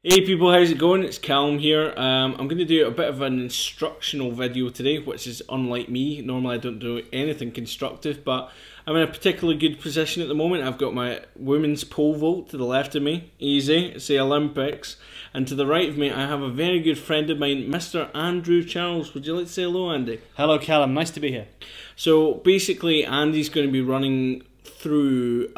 Hey people, how's it going? It's Calum here. I'm going to do a bit of an instructional video today, which is unlike me. Normally I don't do anything constructive, but I'm in a particularly good position at the moment. I've got my women's pole vault to the left of me, easy, it's the Olympics. And to the right of me I have a very good friend of mine, Mr. Andrew Charles. Would you like to say hello, Andy? Hello Calum, nice to be here. So basically Andy's going to be running through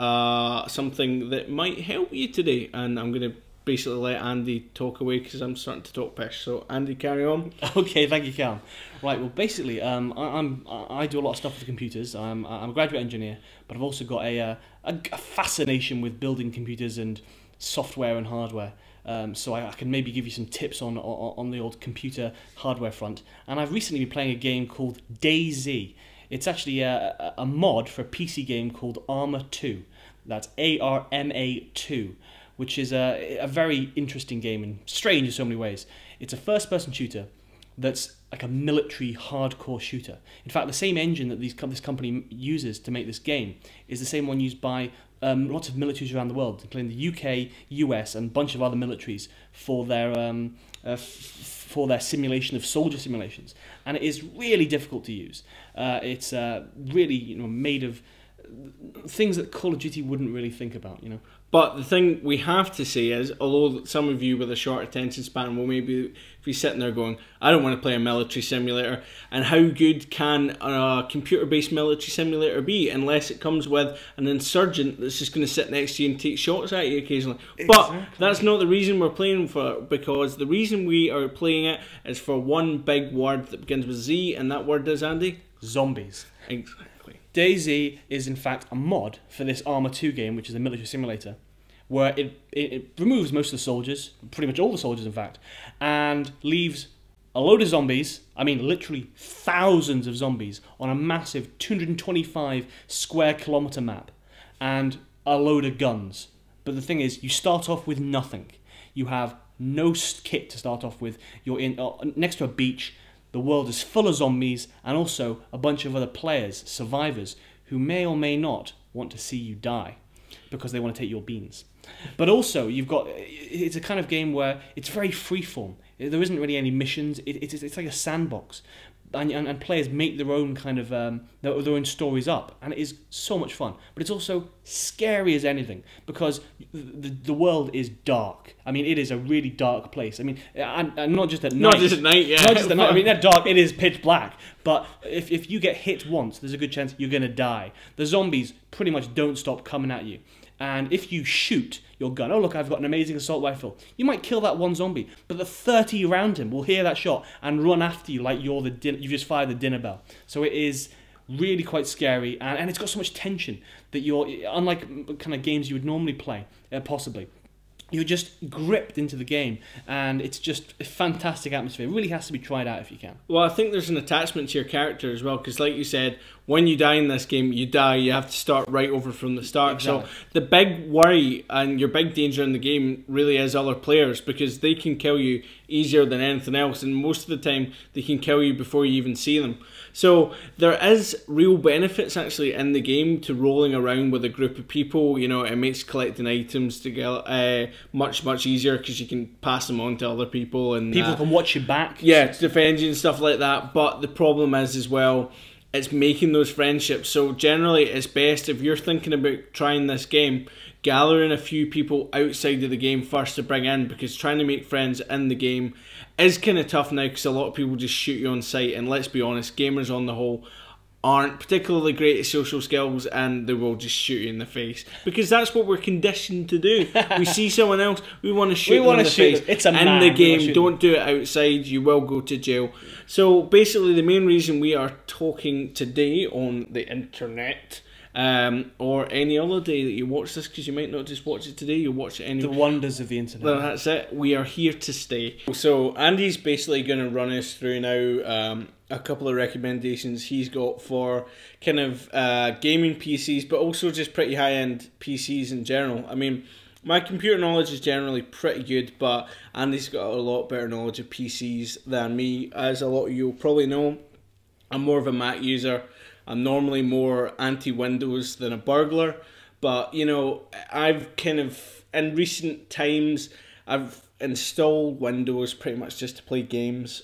something that might help you today, and I'm going to basically let Andy talk away because I'm starting to talk pish. So Andy, carry on. Okay, thank you, Calum. Right, well, basically, I do a lot of stuff with computers. I'm a graduate engineer, but I've also got a fascination with building computers and software and hardware. So I can maybe give you some tips on the old computer hardware front. And I've recently been playing a game called DayZ. It's actually a mod for a PC game called Arma 2. That's ARMA 2. Which is a very interesting game and strange in so many ways. It's a first-person shooter that's like a military hardcore shooter. In fact, the same engine that this company uses to make this game is the same one used by lots of militaries around the world, including the UK, US, and a bunch of other militaries for their simulation of soldier simulations. And it is really difficult to use. It's really made of things that Call of Duty wouldn't really think about, But the thing we have to say is, although some of you with a short attention span will maybe be sitting there going, I don't want to play a military simulator, and how good can a computer-based military simulator be unless it comes with an insurgent that's just going to sit next to you and take shots at you occasionally. Exactly. But that's not the reason we're playing for it, because the reason we are playing it is for one big word that begins with Z, and that word is, Andy? Zombies. Exactly. DayZ is in fact a mod for this Arma 2 game, which is a military simulator, where it removes most of the soldiers, pretty much all the soldiers in fact, and leaves a load of zombies, I mean literally thousands of zombies, on a massive 225 square kilometer map, and a load of guns. But the thing is, you start off with nothing. You have no kit to start off with. You're next to a beach. The world is full of zombies, and also a bunch of other players, survivors, who may or may not want to see you die because they want to take your beans. But also, it's a kind of game where it's very freeform. There isn't really any missions. It's like a sandbox, and players make their own kind of their own stories up, and it is so much fun. But it's also scary as anything, because the world is dark. I mean, it is a really dark place. I mean, and not just at night. Not just at night, yeah. Not just at night. I mean, at dark, it is pitch black. But if you get hit once, there's a good chance you're going to die. The zombies pretty much don't stop coming at you. And if you shoot your gun, oh look, I've got an amazing assault rifle, you might kill that one zombie, but the 30 around him will hear that shot and run after you like you've just fired the dinner bell. So it is really quite scary, and it's got so much tension that you're, unlike kind of games you would normally play, possibly, you're just gripped into the game, and it's just a fantastic atmosphere. It really has to be tried out if you can. Well, I think there's an attachment to your character as well, because like you said, when you die in this game, you die, you have to start right over from the start. Exactly. So the big worry and your big danger in the game really is other players, because they can kill you easier than anything else, and most of the time they can kill you before you even see them. So there is real benefits actually in the game to rolling around with a group of people. It makes collecting items together much easier, because you can pass them on to other people, and people can watch you back. Yeah, to defend you and stuff like that. But the problem is as well, it's making those friendships. So generally it's best, if you're thinking about trying this game, gathering a few people outside of the game first to bring in, because trying to make friends in the game is kind of tough now, because a lot of people just shoot you on sight, and let's be honest, gamers on the whole aren't particularly great at social skills, and they will just shoot you in the face, because that's what we're conditioned to do. We see someone else, we want to shoot them in the face. It's a in man. The game, don't do it outside, you will go to jail. So basically the main reason we are talking today on the internet, or any other day that you watch this, because you might not just watch it today, you'll watch it anyway. The wonders of the internet. Well, that's it. We are here to stay. So Andy's basically going to run us through now a couple of recommendations he's got for kind of gaming PCs, but also just pretty high-end PCs in general. I mean, my computer knowledge is generally pretty good, but Andy's got a lot better knowledge of PCs than me. As a lot of you will probably know, I'm more of a Mac user. I'm normally more anti-Windows than a burglar, but I've kind of, in recent times, I've installed Windows pretty much just to play games.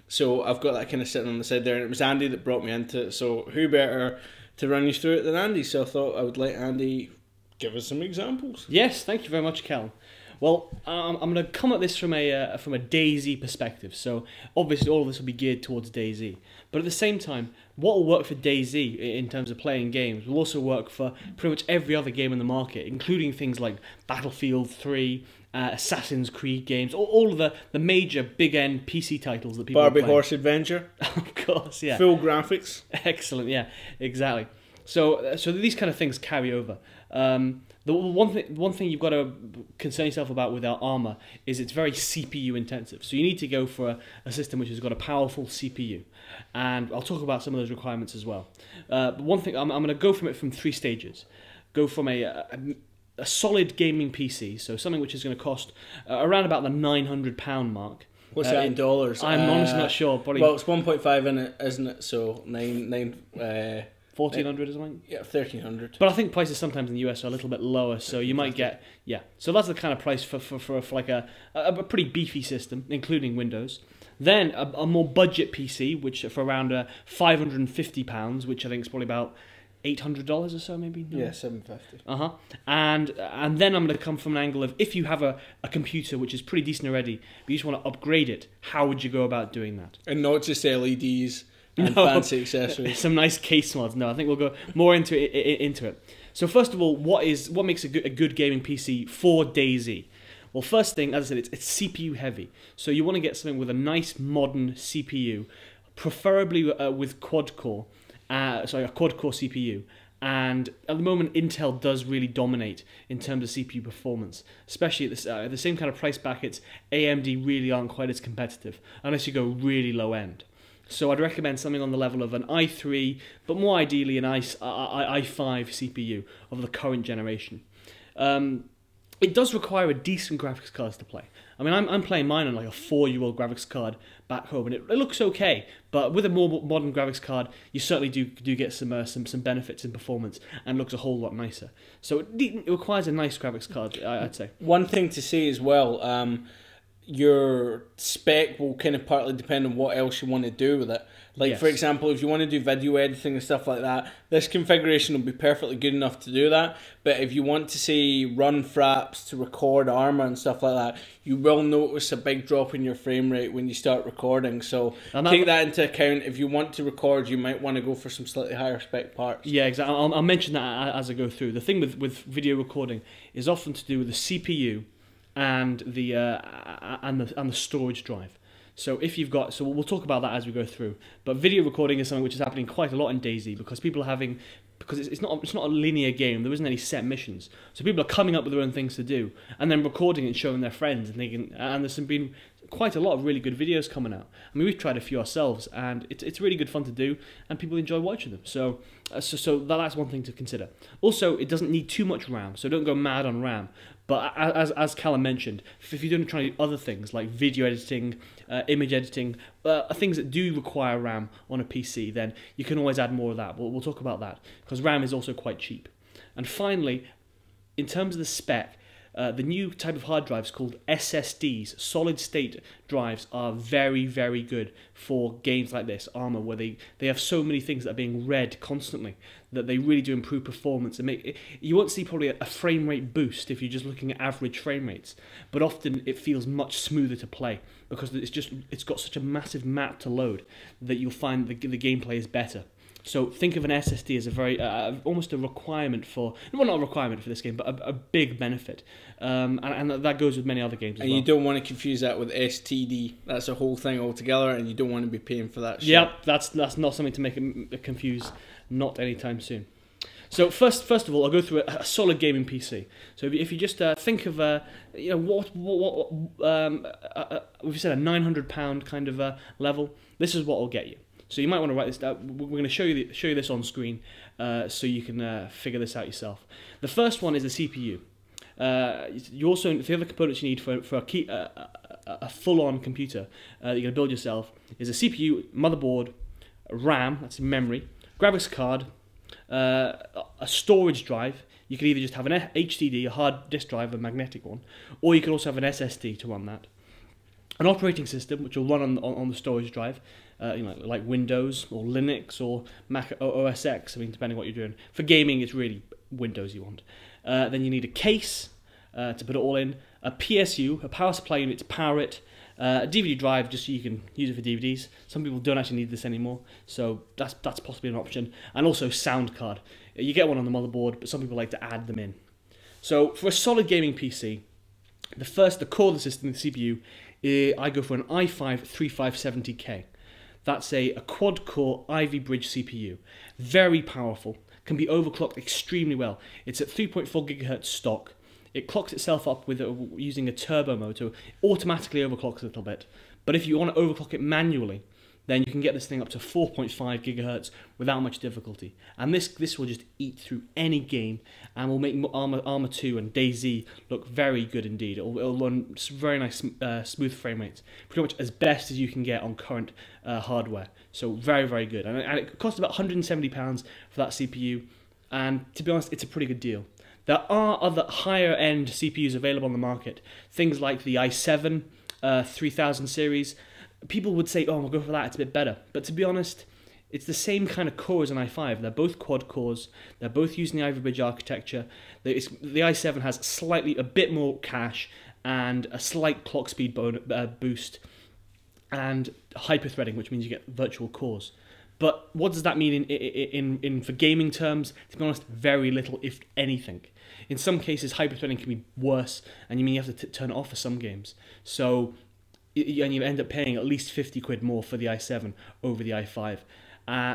So I've got that kind of sitting on the side there, and it was Andy that brought me into it. So who better to run you through it than Andy? So I thought I would let Andy give us some examples. Yes, thank you very much, Cal. Well, I'm going to come at this from a DayZ perspective. So obviously all of this will be geared towards DayZ. But at the same time, what will work for DayZ in terms of playing games will also work for pretty much every other game in the market, including things like Battlefield 3, Assassin's Creed games, all of the major big-end PC titles that people Barbie play. Horse Adventure. Of course, yeah. Full graphics. Excellent, yeah, exactly. So these kind of things carry over. The one thing you've got to concern yourself about with our Armour is it's very CPU intensive. So you need to go for a system which has got a powerful CPU. And I'll talk about some of those requirements as well. But one thing, I'm going to go from it from 3 stages. Go from a solid gaming PC, so something which is going to cost around about the £900 mark. What's that in dollars? I'm honestly not sure. Probably, well, it's 1.5 in it, isn't it? So 1,400 or something? Yeah, 1,300. But I think prices sometimes in the US are a little bit lower, so you might get, yeah. So that's the kind of price for like a pretty beefy system, including Windows. Then a more budget PC, which for around £550, which I think is probably about $800 or so, maybe. No? Yeah, $750. And then I'm going to come from an angle of if you have a computer which is pretty decent already, but you just want to upgrade it, how would you go about doing that? And not just LEDs and fancy accessories. Some nice case mods. No, I think we'll go more into it. So first of all, what makes a good gaming PC for DayZ? Well, first thing, as I said, it's CPU heavy. So you want to get something with a nice modern CPU, preferably with quad-core. A quad-core CPU. And at the moment, Intel does really dominate in terms of CPU performance, especially at the same kind of price brackets. AMD really aren't quite as competitive unless you go really low end. So I'd recommend something on the level of an i3, but more ideally an i5 CPU of the current generation. It does require a decent graphics card to play. I mean, I'm playing mine on like a 4-year-old graphics card back home, and it looks okay. But with a more modern graphics card, you certainly do get some benefits in performance, and looks a whole lot nicer. So it requires a nice graphics card, I'd say. One thing to say as well, your spec will kind of partly depend on what else you want to do with it. Like, yes. For example, if you want to do video editing and stuff like that, this configuration will be perfectly good enough to do that. But if you want to, say, run fraps to record Armour and stuff like that, you will notice a big drop in your frame rate when you start recording. So take that into account. If you want to record, you might want to go for some slightly higher spec parts. Yeah, exactly. I'll mention that as I go through. The thing with video recording is often to do with the CPU and the storage drive. So if you've got, we'll talk about that as we go through. But video recording is something which is happening quite a lot in DayZ because people are having, because it's not a linear game. There isn't any set missions, so people are coming up with their own things to do and then recording and showing their friends, and there's been quite a lot of really good videos coming out. I mean, we've tried a few ourselves, and it's really good fun to do, and people enjoy watching them. So that's one thing to consider. Also, it doesn't need too much RAM, so don't go mad on RAM. But as Callum mentioned, if you're trying to do other things like video editing, image editing, things that do require RAM on a PC, then you can always add more of that. We'll talk about that, because RAM is also quite cheap. And finally, in terms of the spec, the new type of hard drives called SSDs, solid state drives, are very, very good for games like this, Armour, where they have so many things that are being read constantly that they really do improve performance and you won't see probably a frame rate boost if you're just looking at average frame rates, but often it feels much smoother to play because it's got such a massive map to load that you'll find the gameplay is better. So think of an SSD as a very almost a requirement for, well, not a requirement for this game, but a big benefit, and that goes with many other games as well. And you don't want to confuse that with STD. That's a whole thing altogether, and you don't want to be paying for that shit. Yep, that's not something to make it confuse, not anytime soon. So first of all, I'll go through a solid gaming PC. So if you just think of we've said a £900 kind of level, this is what will get you. So you might want to write this down. We're going to show you this on screen, so you can figure this out yourself. The first one is the CPU. You also, the other components you need for a full-on computer that you're going to build yourself is a CPU, motherboard, RAM, that's memory, graphics card, a storage drive. You could either just have an HDD, a hard disk drive, a magnetic one, or you could also have an SSD to run that. An operating system which will run on the storage drive, like Windows or Linux or Mac or OS X. I mean, depending on what you're doing. For gaming, it's really Windows you want. Then you need a case to put it all in, a PSU, a power supply unit to power it, a DVD drive just so you can use it for DVDs. Some people don't actually need this anymore, so that's possibly an option. And also sound card. You get one on the motherboard, but some people like to add them in. So for a solid gaming PC, the core of the system, the CPU, I go for an i5 3570K. That's a quad-core Ivy Bridge CPU. Very powerful. Can be overclocked extremely well. It's at 3.4 GHz stock. It clocks itself up with using a turbo mode, so it automatically overclocks a little bit. But if you want to overclock it manually, then you can get this thing up to 4.5 GHz without much difficulty. And this will just eat through any game and will make Arma 2 and DayZ look very good indeed. It'll run very nice smooth frame rates, pretty much as best as you can get on current hardware. So very, very good. And it costs about £170 for that CPU. And to be honest, it's a pretty good deal. There are other higher end CPUs available on the market. Things like the i7 3000 series. People would say, oh, we'll go for that, it's a bit better. But to be honest, it's the same kind of core as an i5. They're both quad cores. They're both using the Ivy Bridge architecture. The i7 has a bit more cache and a slight clock speed boost and hyper-threading, which means you get virtual cores. But what does that mean in for gaming terms? To be honest, very little, if anything. In some cases, hyper-threading can be worse, and you mean you have to turn it off for some games. So, and you end up paying at least 50 quid more for the i7 over the i5.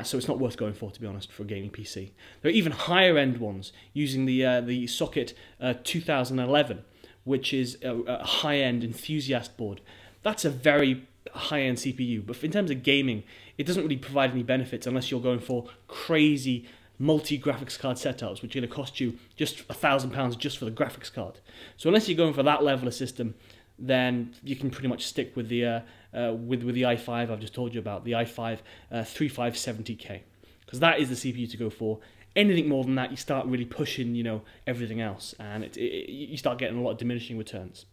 So it's not worth going for, to be honest, for a gaming PC. There are even higher end ones using the Socket 2011, which is a high-end enthusiast board. That's a very high-end CPU, but in terms of gaming, it doesn't really provide any benefits unless you're going for crazy multi-graphics card setups, which are going to cost you just £1,000 just for the graphics card. So unless you're going for that level of system, then you can pretty much stick with the i5 I've just told you about, the i5 3570K, because that is the CPU to go for. Anything more than that, you start really pushing, everything else, and you start getting a lot of diminishing returns.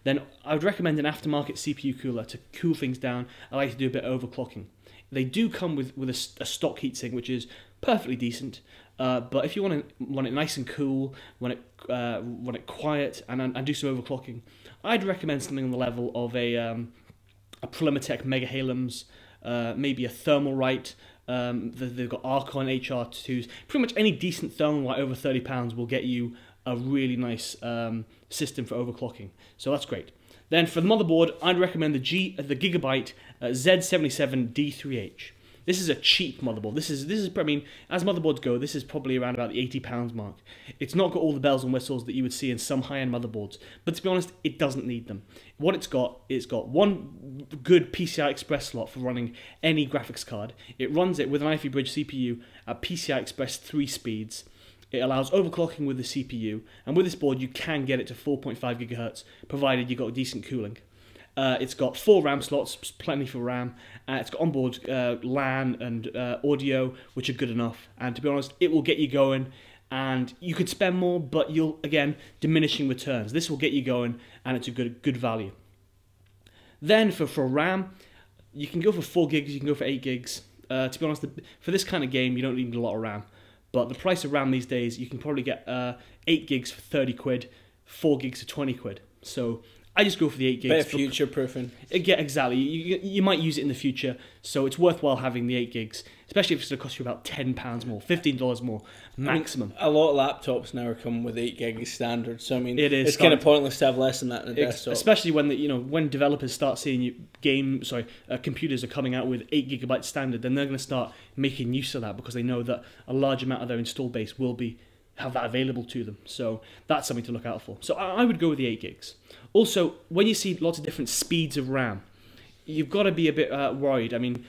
Then I would recommend an aftermarket CPU cooler to cool things down. I like to do a bit of overclocking. They do come with a stock heatsink, which is perfectly decent. But if you want it nice and cool, want it quiet, and do some overclocking, I'd recommend something on the level of a Prolimatech Mega Halums, maybe a Thermalright. They've got Archon HR2s. Pretty much any decent Thermalright over £30 will get you a really nice system for overclocking. So that's great. Then for the motherboard, I'd recommend the Gigabyte Z77D3H. This is a cheap motherboard. This is I mean, as motherboards go, this is probably around about the £80 mark. It's not got all the bells and whistles that you would see in some high-end motherboards, but to be honest, it doesn't need them. What it's got one good PCI Express slot for running any graphics card. It runs it with an Ivy Bridge CPU at PCI Express 3 speeds. It allows overclocking with the CPU, and with this board you can get it to 4.5 GHz, provided you've got decent cooling. It's got 4 RAM slots, plenty for RAM. It's got onboard LAN and audio, which are good enough. And to be honest, it will get you going. And you could spend more, but you'll, again, diminishing returns. This will get you going, and it's a good value. Then for RAM, you can go for 4 gigs, you can go for 8 gigs. To be honest, for this kind of game, you don't need a lot of RAM. But the price of RAM these days, you can probably get 8 gigs for 30 quid, 4 gigs for 20 quid. So I just go for the 8 gigs. Bit of future-proofing. Yeah, exactly. You might use it in the future, so it's worthwhile having the 8 gigs, especially if it's going to cost you about £10 more, $15 more, maximum. I mean, a lot of laptops now are coming with 8 gigs standard, so I mean, it's kind of pointless to have less than that in a desktop. Especially when when developers start seeing computers are coming out with 8 GB standard, then they're going to start making use of that because they know that a large amount of their install base will have that available to them. So that's something to look out for. So I would go with the 8 gigs. Also, when you see lots of different speeds of RAM, you've got to be a bit worried. I mean,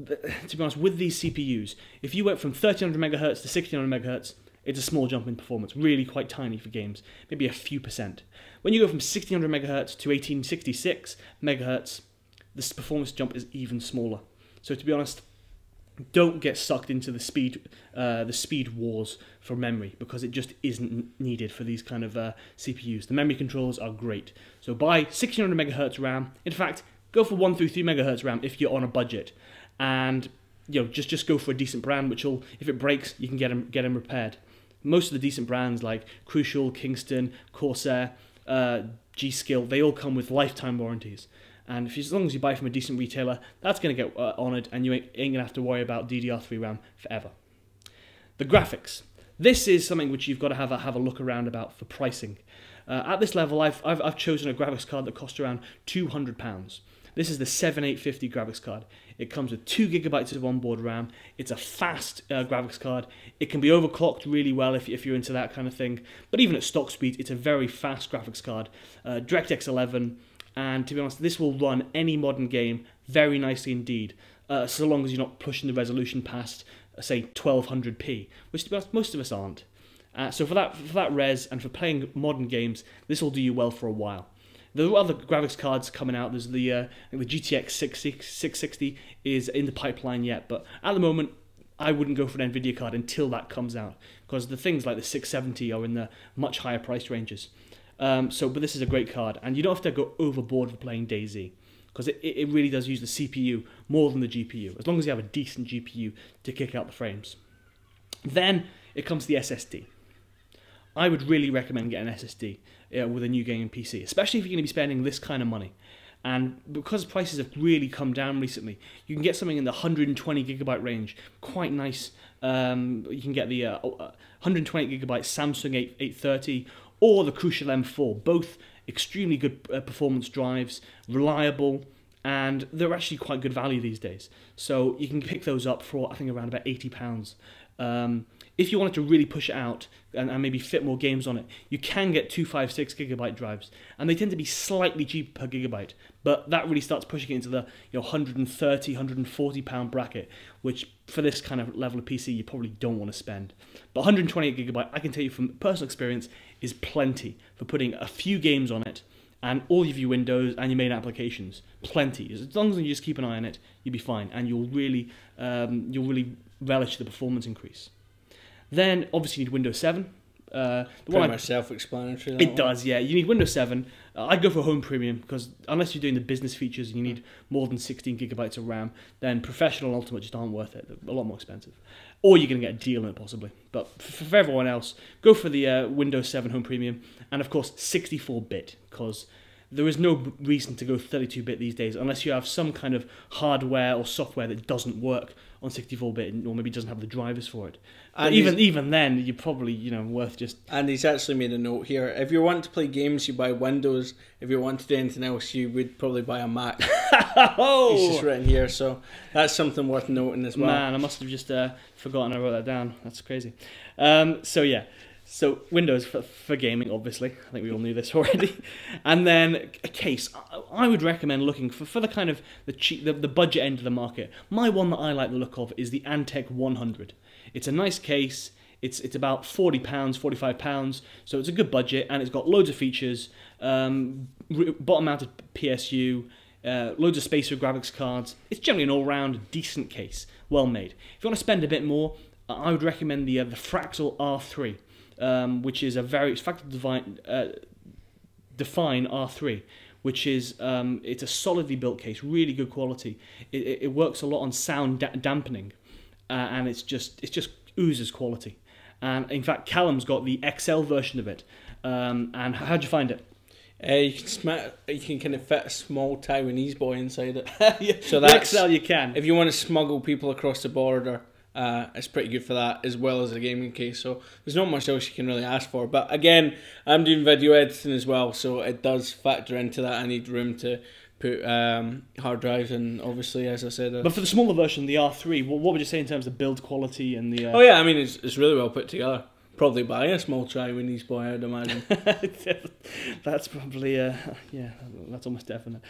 to be honest, with these CPUs, if you went from 1300 MHz to 1600 MHz, it's a small jump in performance, really quite tiny for games, maybe a few percent. When you go from 1600 MHz to 1866 MHz, this performance jump is even smaller. So to be honest, don't get sucked into the speed wars for memory, because it just isn't needed for these kind of CPUs. The memory controllers are great. So buy 1600 megahertz RAM. In fact, go for 1 through 3 megahertz RAM if you're on a budget, and just go for a decent brand, which will, if it breaks, you can get them repaired. Most of the decent brands like Crucial, Kingston, Corsair, G-Skill, they all come with lifetime warranties. And as long as you buy from a decent retailer, that's going to get honoured, and you ain't going to have to worry about DDR3 RAM forever. The graphics. This is something which you've got to have a look around about for pricing. At this level, I've chosen a graphics card that costs around £200. This is the 7850 graphics card. It comes with 2 GB of onboard RAM. It's a fast graphics card. It can be overclocked really well if you're into that kind of thing. But even at stock speed, it's a very fast graphics card. DirectX 11, and to be honest, this will run any modern game very nicely indeed, so long as you're not pushing the resolution past, say, 1200p, which to be honest, most of us aren't. So for that res and for playing modern games, this will do you well for a while. There are other graphics cards coming out. There's the GTX 660 is in the pipeline yet, but at the moment, I wouldn't go for an NVIDIA card until that comes out, because the things like the 670 are in the much higher price ranges. But this is a great card, and you don't have to go overboard for playing DayZ, because it really does use the CPU more than the GPU, as long as you have a decent GPU to kick out the frames. Then it comes to the SSD. I would really recommend getting an SSD with a new gaming PC, especially if you're going to be spending this kind of money. And because prices have really come down recently, you can get something in the 120 gigabyte range, quite nice. You can get the 128 gigabyte Samsung 830 or the Crucial M4, both extremely good performance drives, reliable, and they're actually quite good value these days. So you can pick those up for, I think, around about £80. If you wanted to really push it out and maybe fit more games on it, you can get 256 gigabyte drives, and they tend to be slightly cheaper per gigabyte, but that really starts pushing it into the 130, 140 pound bracket, which for this kind of level of PC you probably don't want to spend. But 128 gigabyte, I can tell you from personal experience, is plenty for putting a few games on it and all of your Windows and your main applications. Plenty. As long as you just keep an eye on it, you'll be fine, and you'll really relish the performance increase. Then, obviously, you need Windows 7. Pretty much self-explanatory. It does, yeah. You need Windows 7. I'd go for Home Premium, because unless you're doing the business features and you need more than 16 gigabytes of RAM, then Professional and Ultimate just aren't worth it. They're a lot more expensive. Or you're going to get a deal on it, possibly. But for everyone else, go for the Windows 7 Home Premium. And, of course, 64-bit, because there is no reason to go 32-bit these days unless you have some kind of hardware or software that doesn't work on 64-bit, or maybe doesn't have the drivers for it. And even then, you're probably worth just. And he's actually made a note here. If you want to play games, you buy Windows. If you want to do anything else, you would probably buy a Mac. Oh! It's just written here, so that's something worth noting as well. Man, I must have just forgotten I wrote that down. That's crazy. So Windows for gaming, obviously. I think we all knew this already. And then a case. I would recommend looking for the kind of the budget end of the market. My one that I like the look of is the Antec 100. It's a nice case. It's about £40, £45. So it's a good budget, and it's got loads of features. Bottom-mounted PSU. Loads of space for graphics cards. It's generally an all-round decent case, well made. If you want to spend a bit more, I would recommend the Fractal R3. Which is Fractal Define R3, which is it's a solidly built case, really good quality. It works a lot on sound dampening, and it's just oozes quality. And in fact, Callum's got the XL version of it. And how'd you find it? You can kind of fit a small Taiwanese boy inside it. Yeah, so that's XL you can. If you want to smuggle people across the border. It's pretty good for that, as well as a gaming case, so there's not much else you can really ask for. But again, I'm doing video editing as well, so it does factor into that. I need room to put hard drives in, obviously, as I said. But for the smaller version, the R3, what would you say in terms of build quality and the... Oh yeah, I mean, it's really well put together. Probably buy a small Taiwanese boy, I'd imagine. That's probably, yeah, that's almost definite.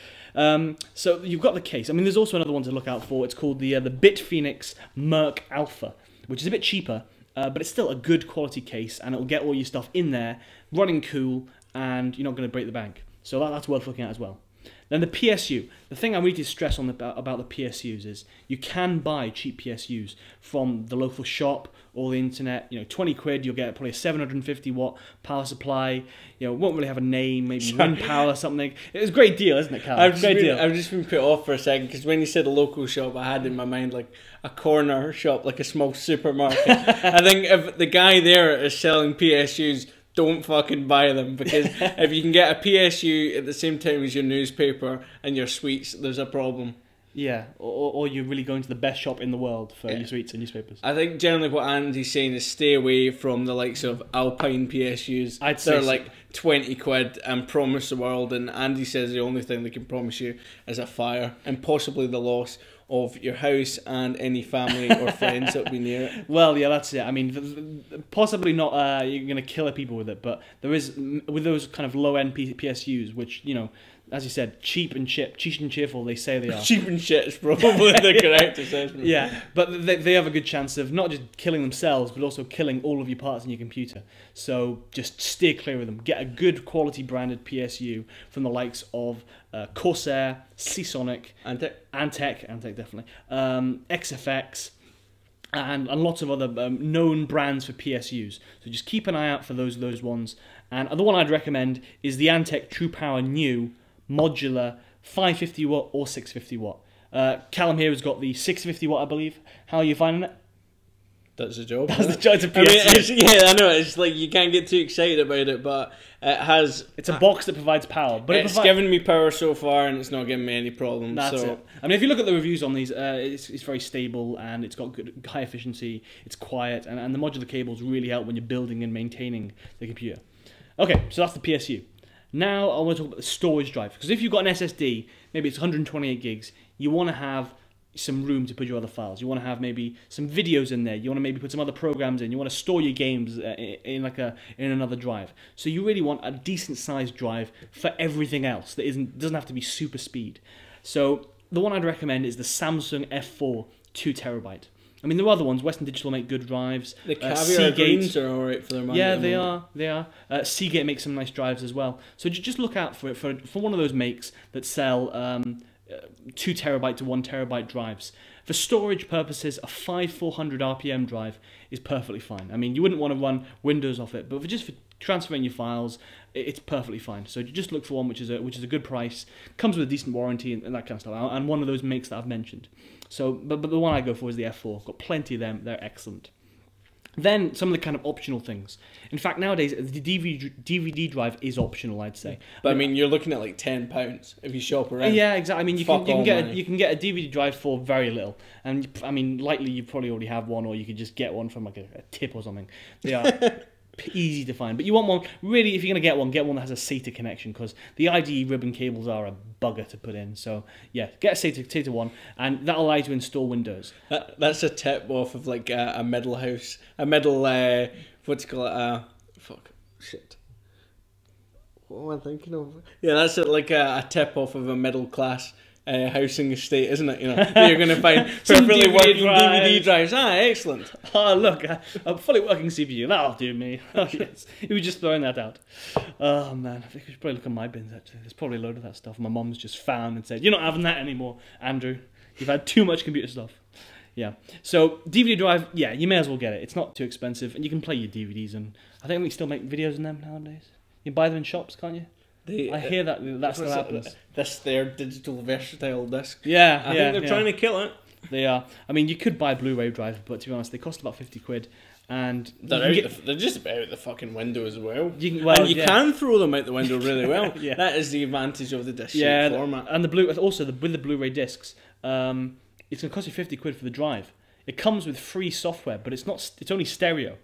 So you've got the case. I mean, there's also another one to look out for. It's called the BitPhoenix Merc Alpha, which is a bit cheaper, but it's still a good quality case, and it'll get all your stuff in there, running cool, and you're not going to break the bank. So that's worth looking at as well. Then the PSU. The thing I really need to stress on about the PSUs is you can buy cheap PSUs from the local shop or the internet. 20 quid, you'll get probably a 750 watt power supply. Won't really have a name, maybe wind power or something. It's a great deal, isn't it, Carl? I've just been put off for a second because when you said a local shop, I had in my mind like a corner shop, like a small supermarket. I think if the guy there is selling PSUs, don't fucking buy them, because if you can get a PSU at the same time as your newspaper and your sweets, there's a problem. Yeah, or you're really going to the best shop in the world for your sweets and newspapers. I think generally what Andy's saying is stay away from the likes of Alpine PSUs. They're like 20 quid and promise the world, and Andy says the only thing they can promise you is a fire and possibly the loss of your house and any family or friends that would be near it. Well, yeah, that's it. I mean, possibly not you're going to kill people with it, but there is, with those kind of low-end PSUs, which, as you said, cheap and cheerful, they say they are. Cheap and shit is probably the correct assessment. Yeah, but they have a good chance of not just killing themselves, but also killing all of your parts in your computer. So just steer clear of them. Get a good quality branded PSU from the likes of Corsair, Seasonic, Antec definitely, XFX, and lots of other known brands for PSUs. So just keep an eye out for those ones. And the one I'd recommend is the Antec True Power New modular 550 watt or 650 watt. Callum here has got the 650 watt, I believe. How are you finding it? That's the job. That's the job. It's a PSU. Yeah, I know. It's like you can't get too excited about it, but it has. It's a box that provides power, but it's given me power so far, and it's not giving me any problems. That's it. I mean, if you look at the reviews on these, it's very stable and it's got good high efficiency. It's quiet, and the modular cables really help when you're building and maintaining the computer. Okay, so that's the PSU. Now I want to talk about the storage drive, because if you've got an SSD, maybe it's 128 gigs, you want to have some room to put your other files. You want to have maybe some videos in there. You want to maybe put some other programs in. You want to store your games in another drive. So you really want a decent sized drive for everything else that doesn't have to be super speed. So the one I'd recommend is the Samsung F4 2TB. I mean, there are other ones. Western Digital make good drives. The Caviar Greens are alright for their money. Yeah, they are. Seagate makes some nice drives as well. So just look out for it for one of those makes that sell 2 terabyte to 1 terabyte drives. For storage purposes, a 5400 RPM drive is perfectly fine. I mean, you wouldn't want to run Windows off it, but for transferring your files, it's perfectly fine. So just look for one which is a good price, comes with a decent warranty and that kind of stuff, and one of those makes that I've mentioned. So, but the one I go for is the F4. Got plenty of them. They're excellent. Then some of the kind of optional things. In fact, nowadays the DVD drive is optional, I'd say. But I mean, you're looking at like £10 if you shop around. Yeah, exactly. I mean, you can get a DVD drive for very little, and I mean, likely you probably already have one, or you could just get one from like a tip or something. They are easy to find, but you want one really. If you're gonna get one that has a SATA connection, because the IDE ribbon cables are a bugger to put in. So yeah, get a SATA one, and that'll allow you to install Windows. That's a tip off of like a middle house, what's it called? Fuck, shit. What am I thinking of? Yeah, that's like a tip off of a middle class housing estate, isn't it? That you're going to find perfectly working DVD drives. Excellent. Oh, look, a fully working CPU. That'll do me. Oh, yes. He was just throwing that out. Oh, man. I think we should probably look at my bins, actually. There's probably a load of that stuff my mom's just found and said, "You're not having that anymore, Andrew. You've had too much computer stuff." Yeah. So, DVD drive, yeah, you may as well get it. It's not too expensive, and you can play your DVDs, and I think we still make videos in them nowadays. You can buy them in shops, can't you? I hear that still happens. Their digital versatile disc. Yeah, I think they're trying to kill it. They are. I mean, you could buy a Blu-ray drive, but to be honest, they cost about 50 quid. And they're just about out the fucking window as well. You can throw them out the window really well. Yeah. That is the advantage of the disc format. And with the Blu-ray discs, it's going to cost you 50 quid for the drive. It comes with free software, but it's only stereo.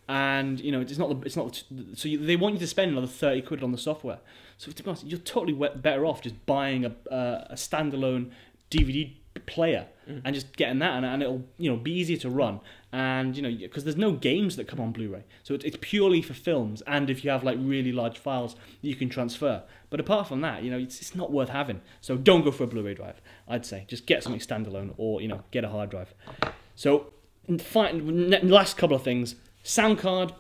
And so they want you to spend another 30 quid on the software. So to be honest, you're totally better off just buying a standalone DVD player and just getting that, and it'll be easier to run, and because there's no games that come on Blu-ray, so it's purely for films, and if you have like really large files that you can transfer. But apart from that, it's not worth having. So don't go for a Blu-ray drive. I'd say just get something standalone, or get a hard drive. So last couple of things. Sound card.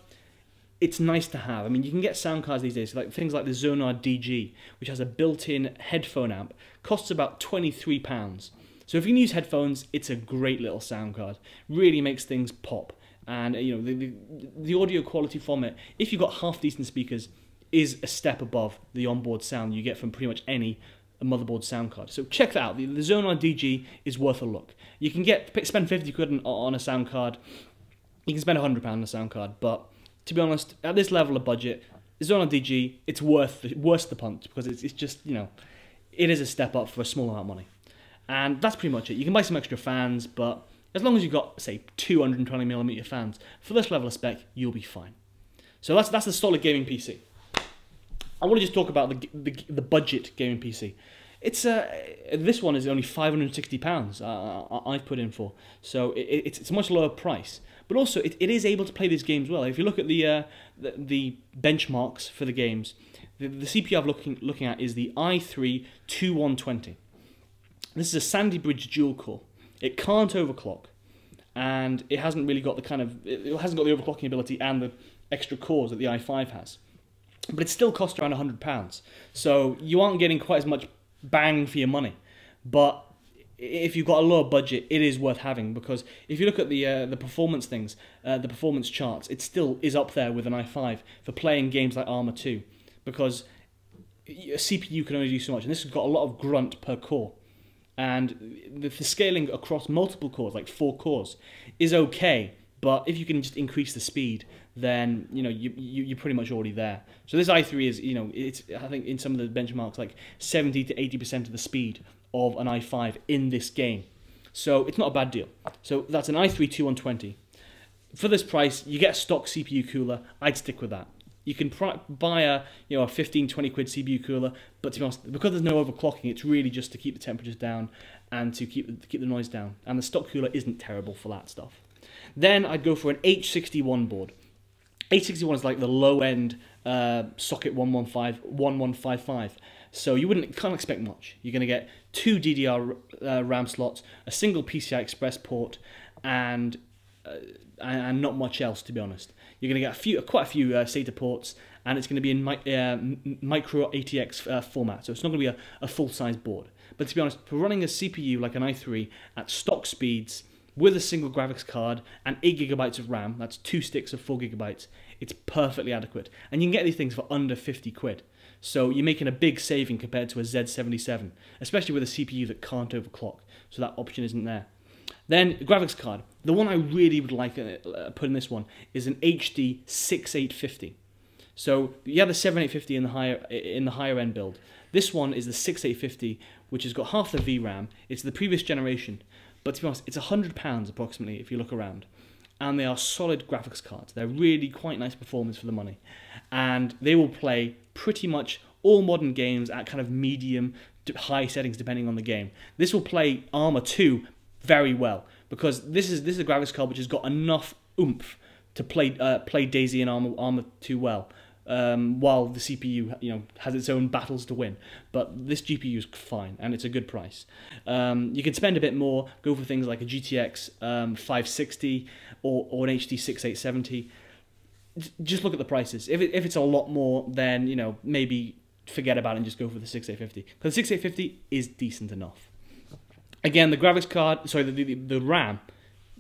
it's nice to have. I mean, you can get sound cards these days, like things like the Zonar DG, which has a built-in headphone amp, costs about £23. So if you can use headphones, it's a great little sound card. Really makes things pop. And you know, the audio quality from it, if you've got half decent speakers, is a step above the onboard sound you get from pretty much any motherboard sound card. So check that out. The Zonar DG is worth a look. You can spend 50 quid on a sound card. You can spend £100 on a sound card, but to be honest, at this level of budget, Zonar DG, it's worth the punt, because it's just, you know, it is a step up for a small amount of money. And that's pretty much it. You can buy some extra fans, but as long as you've got, say, 220mm fans, for this level of spec, you'll be fine. So that's the solid gaming PC. I want to just talk about the budget gaming PC. It's this one is only £560 I've put in for, so it's a much lower price. But also, it is able to play these games well. If you look at the benchmarks for the games, the CPU I'm looking at is the i3-2120. This is a Sandy Bridge dual core. It can't overclock, and it hasn't really got it hasn't got the overclocking ability and the extra cores that the i5 has. But it still costs around £100, so you aren't getting quite as much bang for your money. But if you've got a lower budget, it is worth having, because if you look at the performance things, the performance charts, it still is up there with an i5 for playing games like Arma 2, because a CPU can only do so much, and this has got a lot of grunt per core. And the scaling across multiple cores, like 4 cores, is okay, but if you can just increase the speed, then you know you're pretty much already there. So this i3 is, you know, it's, I think in some of the benchmarks, like 70 to 80% of the speed of an i5 in this game. So it's not a bad deal. So that's an i3-2120. For this price, you get a stock CPU cooler. I'd stick with that. You can buy a 15-20 quid CPU cooler, but to be honest, because there's no overclocking, it's really just to keep the temperatures down and to keep the noise down. And the stock cooler isn't terrible for that stuff. Then I'd go for an H61 board. H61 is like the low-end socket 1155. So you can't expect much. You're going to get 2 DDR RAM slots, a single PCI Express port, and not much else, to be honest. You're going to get quite a few SATA ports, and it's going to be in micro ATX format, so it's not going to be a full-size board. But to be honest, for running a CPU like an i3 at stock speeds with a single graphics card and 8GB of RAM, that's 2 sticks of 4GB, it's perfectly adequate. And you can get these things for under 50 quid. So you're making a big saving compared to a Z77, especially with a CPU that can't overclock, so that option isn't there. Then graphics card. The one I really would like put in this one is an HD 6850. So you have the 7850 in the higher end build. This one is the 6850, which has got half the VRAM. It's the previous generation, but to be honest, it's £100 approximately if you look around. And they are solid graphics cards. They're really quite nice performance for the money, and they will play pretty much all modern games at kind of medium to high settings depending on the game. This will play Arma 2 very well, because this is a graphics card which has got enough oomph to play DayZ and Arma 2 well, while the CPU has its own battles to win. But this GPU is fine, and it's a good price. You can spend a bit more, go for things like a GTX 560 or an HD 6870. Just look at the prices. If it's a lot more, then maybe forget about it and just go for the 6850, because the 6850 is decent enough. Again, the graphics card, sorry, the RAM,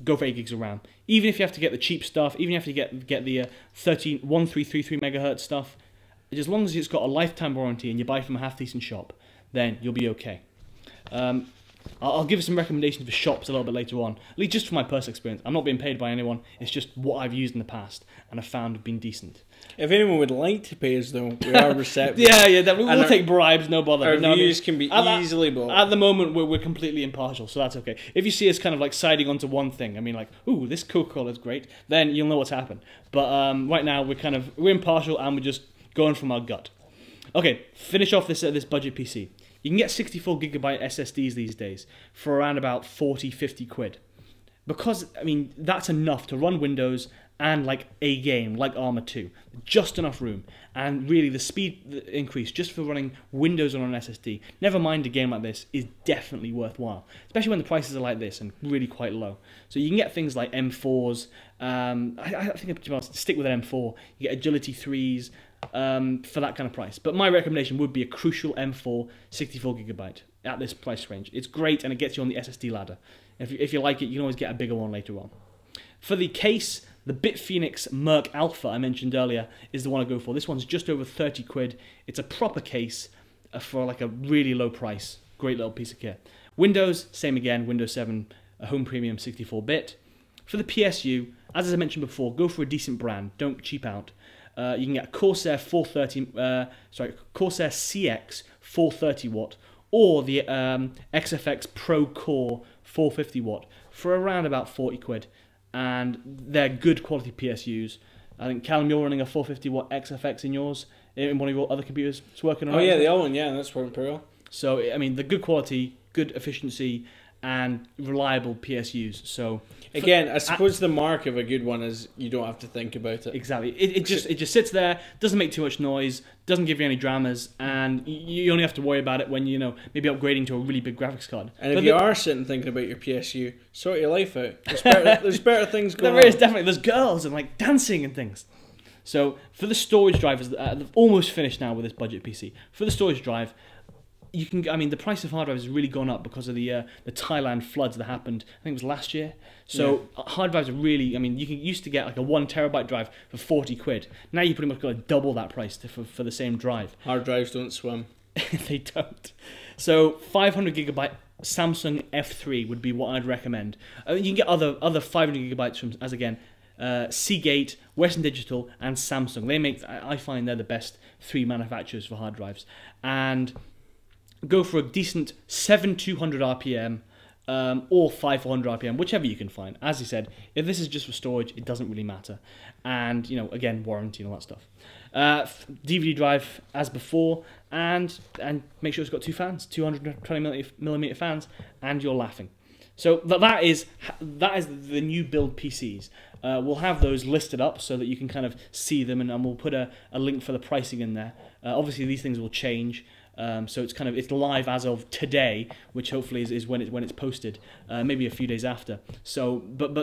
go for 8 gigs of RAM. Even if you have to get the cheap stuff, even if you have to get the 1333 megahertz stuff, as long as it's got a lifetime warranty and you buy from a half-decent shop, then you'll be okay. I'll give you some recommendations for shops a little bit later on, at least just from my personal experience. I'm not being paid by anyone, it's just what I've used in the past and I've found have been decent. If anyone would like to pay us, though, we are receptive. yeah, we'll take bribes, no bother. Our views can be easily bought. At the moment, we're completely impartial, so that's okay. If you see us kind of like siding onto one thing, I mean like, ooh, this Coca-Cola is great, then you'll know what's happened. But right now, we're impartial and we're just going from our gut. Okay, finish off this budget PC. You can get 64GB SSDs these days for around about 40-50 quid. Because, I mean, that's enough to run Windows and like a game like Arma 2. Just enough room, and really the speed increase just for running Windows on an SSD, never mind a game like this, is definitely worthwhile, especially when the prices are like this and really quite low. So you can get things like M4s, I think to stick with an M4, you get Agility 3s for that kind of price. But my recommendation would be a Crucial M4 64GB at this price range. It's great and it gets you on the SSD ladder. If you like it, you can always get a bigger one later on. For the case, the BitPhoenix Merc Alpha I mentioned earlier is the one I go for. This one's just over 30 quid. It's a proper case for like a really low price. Great little piece of kit. Windows, same again, Windows 7 Home Premium 64-bit. For the PSU, as I mentioned before, go for a decent brand. Don't cheap out. You can get a Corsair Corsair CX 430 watt or the XFX Pro Core 450 watt for around about 40 quid. And they're good quality PSUs. I think, Callum, you're running a 450 watt XFX in yours, in one of your other computers. It's working on. Oh yeah, the old one, yeah, that's working pretty well. So I mean, the good quality, good efficiency, and reliable PSUs. So again, I suppose the mark of a good one is you don't have to think about it. Exactly. It just sits there, doesn't make too much noise, doesn't give you any dramas, and you only have to worry about it when maybe upgrading to a really big graphics card. And if you are sitting thinking about your PSU, sort your life out. There's better things going on. There is definitely. There's girls and like dancing and things. So for the storage drivers, they've almost finished now with this budget PC. For the storage drive, you can. I mean, the price of hard drives has really gone up because of the Thailand floods that happened. I think it was last year. So hard drives are really. I mean, you used to get like a 1 terabyte drive for 40 quid. Now you pretty much got to double that price for the same drive. Hard drives don't swim. They don't. So 500 gigabyte Samsung F3 would be what I'd recommend. You can get other 500 gigabytes from, as again, Seagate, Western Digital, and Samsung. They make. I find they're the best 3 manufacturers for hard drives. And go for a decent 7200 RPM or 5400 RPM, whichever you can find. As you said, if this is just for storage, it doesn't really matter. And, again, warranty and all that stuff. DVD drive as before, and make sure it's got 2 fans, 220mm fans, and you're laughing. So that is the new build PCs. We'll have those listed up so that you can kind of see them, and we'll put a link for the pricing in there. Obviously, these things will change. So it's live as of today, which hopefully is when it's posted, maybe a few days after. So, but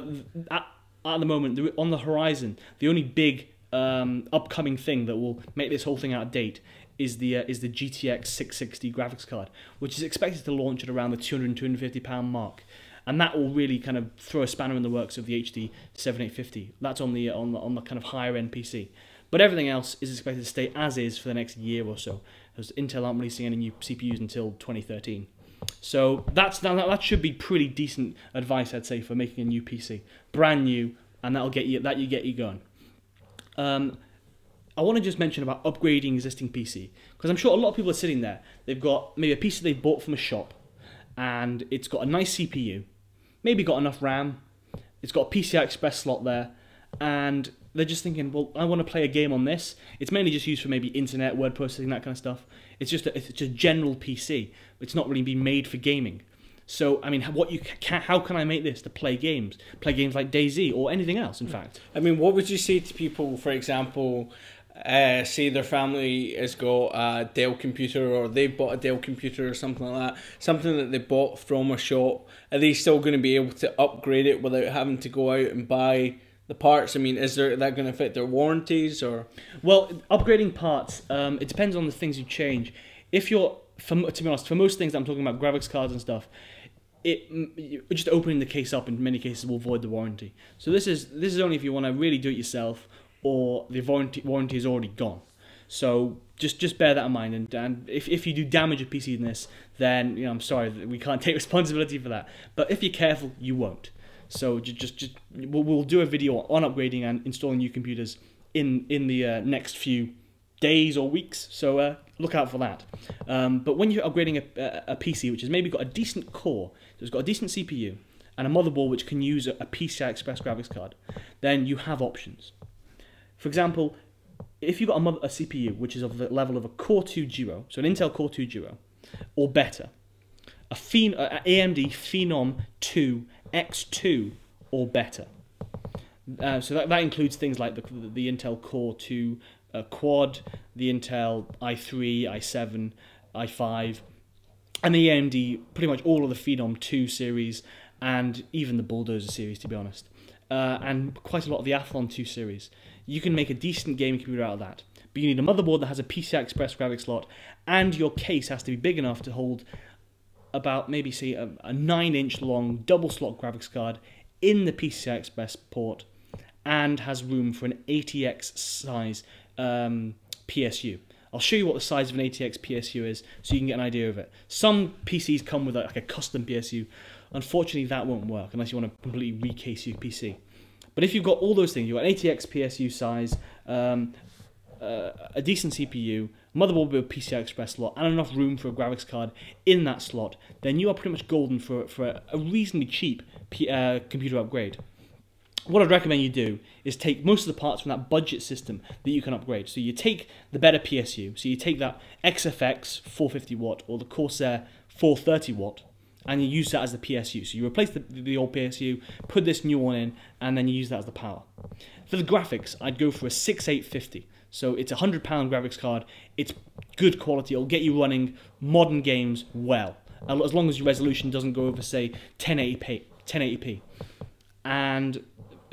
at the moment, on the horizon, the only big upcoming thing that will make this whole thing out of date is the GTX 660 graphics card, which is expected to launch at around the £250 mark. And that will really kind of throw a spanner in the works of the HD 7850. That's on the kind of higher end PC. But everything else is expected to stay as is for the next year or so, because Intel aren't releasing any new CPUs until 2013. So that should be pretty decent advice, I'd say, for making a new PC, brand new, and that'll get you going. I want to just mention about upgrading existing PC, because I'm sure a lot of people are sitting there. They've got maybe a PC they've bought from a shop, and it's got a nice CPU, maybe got enough RAM, it's got a PCI Express slot there, and they're just thinking, well, I want to play a game on this. It's mainly just used for maybe internet, word processing, that kind of stuff. It's just a general PC. It's not really been made for gaming. So, I mean, how can I make this to play games? Play games like DayZ or anything else, in fact. I mean, what would you say to people, for example, say their family has got a Dell computer, or they've bought a Dell computer or something like that, something that they bought from a shop. Are they still going to be able to upgrade it without having to go out and buy the parts? I mean, is that going to affect their warranties? Or well, upgrading parts, it depends on the things you change. If you're, to be honest, for most things I'm talking about, graphics cards and stuff, just opening the case up in many cases will void the warranty. So this is only if you want to really do it yourself, or the warranty is already gone. So just bear that in mind. And if you do damage a PC in this, then I'm sorry, we can't take responsibility for that. But if you're careful, you won't. So we'll do a video on upgrading and installing new computers in the next few days or weeks. So look out for that. But when you're upgrading a PC, which has maybe got a decent core, so it's got a decent CPU and a motherboard which can use a PCI Express graphics card, then you have options. For example, if you've got a CPU which is of the level of a Core 2 Duo, so an Intel Core 2 Duo, or better, a AMD Phenom 2 X2 or better, So that includes things like the Intel Core 2 Quad, the Intel i3, i7, i5, and the AMD, pretty much all of the Phenom 2 series, and even the Bulldozer series, to be honest, and quite a lot of the Athlon 2 series. You can make a decent gaming computer out of that, but you need a motherboard that has a PCI Express graphics slot, and your case has to be big enough to hold about maybe say a 9-inch long double slot graphics card in the PCI Express port, and has room for an ATX size PSU. I'll show you what the size of an ATX PSU is so you can get an idea of it. Some PCs come with like a custom PSU. Unfortunately, that won't work unless you want to completely recase your PC. But if you've got all those things, you've got an ATX PSU size, a decent CPU, motherboard with a PCI Express slot, and enough room for a graphics card in that slot, then you are pretty much golden for a reasonably cheap computer upgrade. What I'd recommend you do is take most of the parts from that budget system that you can upgrade. So you take the better PSU, so you take that XFX 450 watt or the Corsair 430 watt, and you use that as the PSU. So you replace the old PSU, put this new one in, and then you use that as the power. For the graphics, I'd go for a 6850. So it's a £100 graphics card. It's good quality. It'll get you running modern games well, as long as your resolution doesn't go over, say, 1080p. And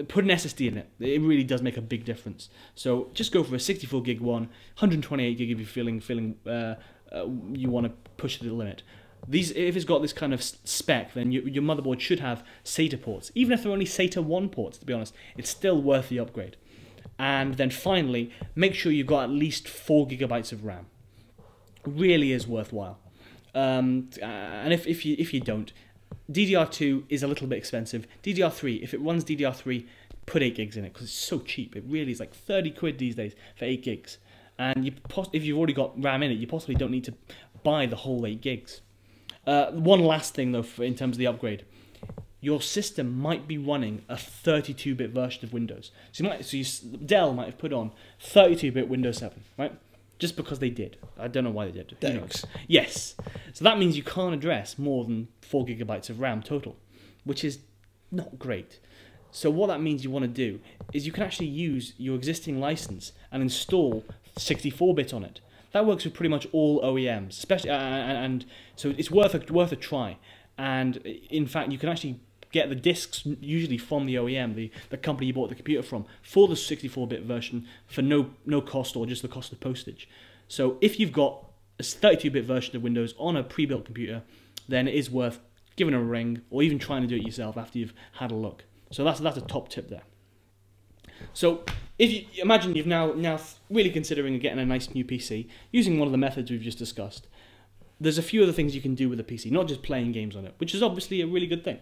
put an SSD in it. It really does make a big difference. So just go for a 64 gig one, 128 gig if you're feeling you want to push the limit. If it's got this kind of spec, then your motherboard should have SATA ports. Even if they're only SATA 1 ports, to be honest, it's still worth the upgrade. And then finally, make sure you've got at least 4 gigabytes of RAM. Really is worthwhile. And if you don't, DDR2 is a little bit expensive. DDR3, if it runs DDR3, put 8 gigs in it because it's so cheap. It really is like 30 quid these days for 8 gigs. And if you've already got RAM in it, you possibly don't need to buy the whole 8 gigs. One last thing though, in terms of the upgrade. Your system might be running a 32-bit version of Windows. Dell might have put on 32-bit Windows 7, right? Just because they did. I don't know why they did. Thanks. Yes. So that means you can't address more than 4 gigabytes of RAM total, which is not great. So what that means you want to do is you can actually use your existing license and install 64-bit on it. That works with pretty much all OEMs, especially, and so it's worth a try. And in fact, you can actually get the discs usually from the OEM, the company you bought the computer from, for the 64-bit version for no cost or just the cost of postage. So if you've got a 32-bit version of Windows on a pre-built computer, then it is worth giving it a ring or even trying to do it yourself after you've had a look. So that's a top tip there. So if you imagine you've now really considering getting a nice new PC using one of the methods we've just discussed, there's a few other things you can do with a PC, not just playing games on it, which is obviously a really good thing.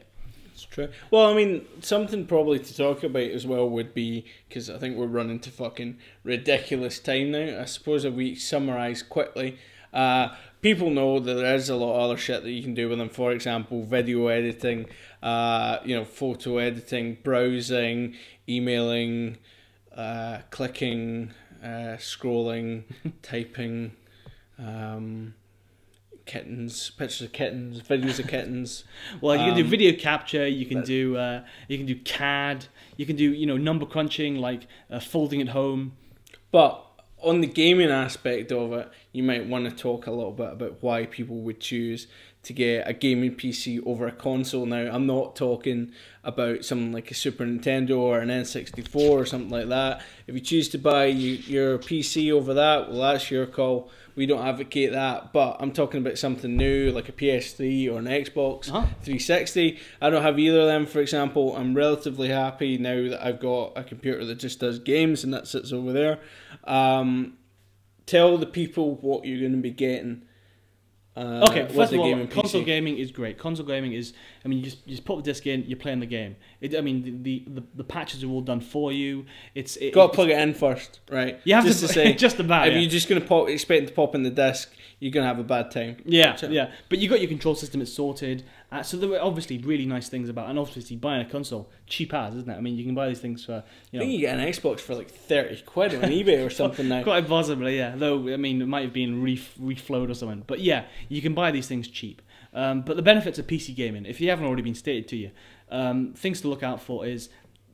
It's true. Well, I mean, something probably to talk about as well would be, because I think we're running to fucking ridiculous time now, I suppose if we summarise quickly, people know that there is a lot of other shit that you can do with them. For example, video editing, photo editing, browsing, emailing, clicking, scrolling, typing, kittens, pictures of kittens, videos of kittens. Well, you can do video capture. You can do CAD. You can do number crunching, like folding at home. But on the gaming aspect of it, you might want to talk a little bit about why people would choose to get a gaming PC over a console. Now, I'm not talking about something like a Super Nintendo or an N64 or something like that. If you choose to buy your PC over that, well, that's your call. We don't advocate that, but I'm talking about something new like a PS3 or an Xbox 360. I don't have either of them, for example. I'm relatively happy now that I've got a computer that just does games and that sits over there. Tell the people what you're going to be getting. Okay, first of all, console gaming is great. Console gaming is, you just put the disc in, you're playing the game. The patches are all done for you. Got to plug it in first, right? You have to say just about. If you're just going to expect to pop in the disc, you're going to have a bad time. Yeah. But you got your control system; it's sorted. So there were obviously really nice things about, and obviously buying a console, cheap as, isn't it? You can buy these things for. I think you get an Xbox for like 30 quid on eBay or something now. Quite possibly, yeah. Though it might have been reflowed or something. But yeah, you can buy these things cheap. But the benefits of PC gaming, if you haven't already been stated to you, things to look out for is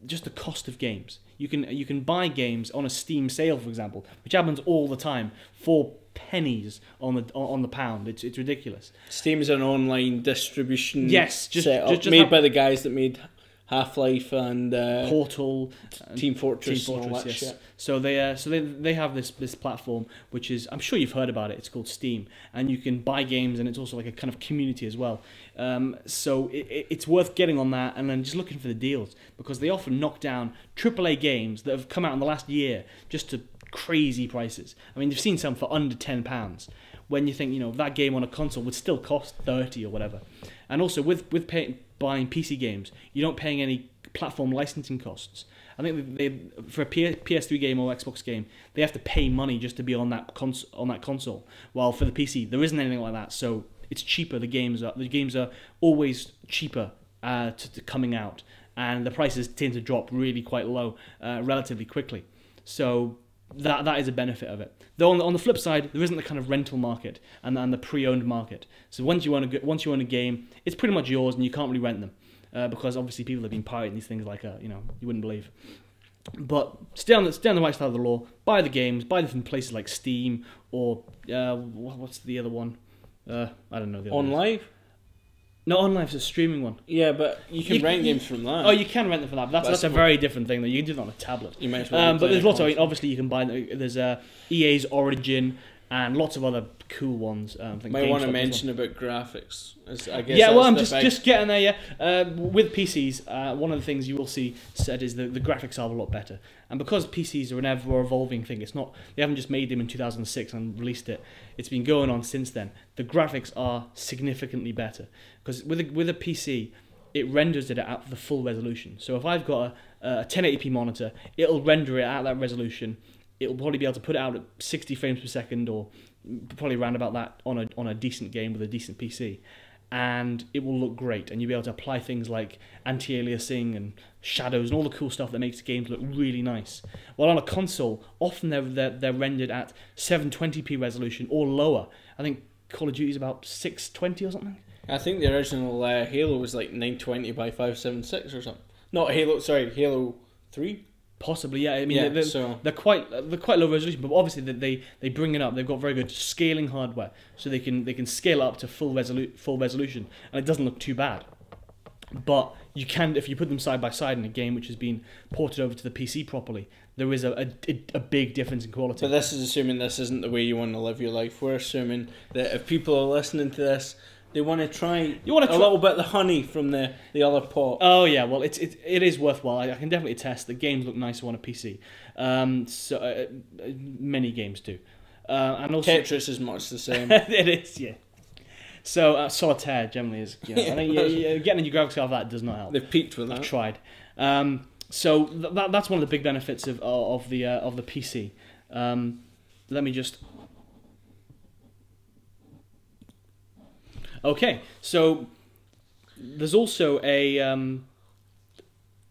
just the cost of games. You can buy games on a Steam sale, for example, which happens all the time, for pennies on the pound. It's ridiculous. Steam is an online distribution just made by the guys that made Half-Life and Portal, Team Fortress and all that yes. shit. So they have this platform, which is, I'm sure you've heard about it. It's called Steam, and you can buy games, and it's also like a kind of community as well. So it's worth getting on that, and then just looking for the deals, because they often knock down AAA games that have come out in the last year just to crazy prices. I mean, you've seen some for under £10. When you think, that game on a console would still cost 30 or whatever. And also with buying PC games, you're not paying any platform licensing costs. I think for a PS3 game or Xbox game, they have to pay money just to be on that console. While for the PC, there isn't anything like that, so it's cheaper. The games are always cheaper to coming out, and the prices tend to drop really quite low relatively quickly. So that is a benefit of it. Though on the flip side, there isn't the kind of rental market and the pre-owned market. So once you own a game, it's pretty much yours, and you can't really rent them because obviously people have been pirating these things like you wouldn't believe. But stay on the right side of the law. Buy the games. Buy them from places like Steam or what's the other one? I don't know. On Live? No, OnLive's a streaming one. Yeah, but you can rent games from that. Oh, you can rent them from that. But that's a very different thing, though. You can do that on a tablet. You might as well. But there's lots of. Obviously, you can buy. There's EA's Origin and lots of other cool ones. Might want to mention about graphics. I guess. Yeah, well, I'm just getting there. Yeah, with PCs, one of the things you will see said is that the graphics are a lot better, and because PCs are an ever evolving thing, it's not. They haven't just made them in 2006 and released it. It's been going on since then. The graphics are significantly better because with a PC, it renders it at the full resolution. So if I've got a 1080p monitor, it'll render it at that resolution. It'll probably be able to put it out at 60 frames per second, or probably around about that on a decent game with a decent PC, and it will look great. And you'll be able to apply things like anti-aliasing and shadows and all the cool stuff that makes games look really nice. While on a console, often they're rendered at 720p resolution or lower. I think Call of Duty is about 620 or something. I think the original Halo was like 920 by 576 or something. Not Halo, sorry, Halo 3. Possibly, yeah. I mean, they're quite low resolution, but obviously they bring it up. They've got very good scaling hardware, so they can scale up to full resolution, and it doesn't look too bad. But you can, if you put them side by side in a game which has been ported over to the PC properly, there is a big difference in quality. But this is assuming this isn't the way you want to live your life. We're assuming that if people are listening to this, they want to try a little bit of the honey from the other pot. Oh yeah, well it is worthwhile. I can definitely attest the games look nicer on a PC. Many games do. And also Tetris is much the same. It is, yeah. So Solitaire generally is. I think getting a new graphics card of that does not help. They've peaked with that. I've tried. So that's one of the big benefits of the PC. Let me just. Okay, so there's also a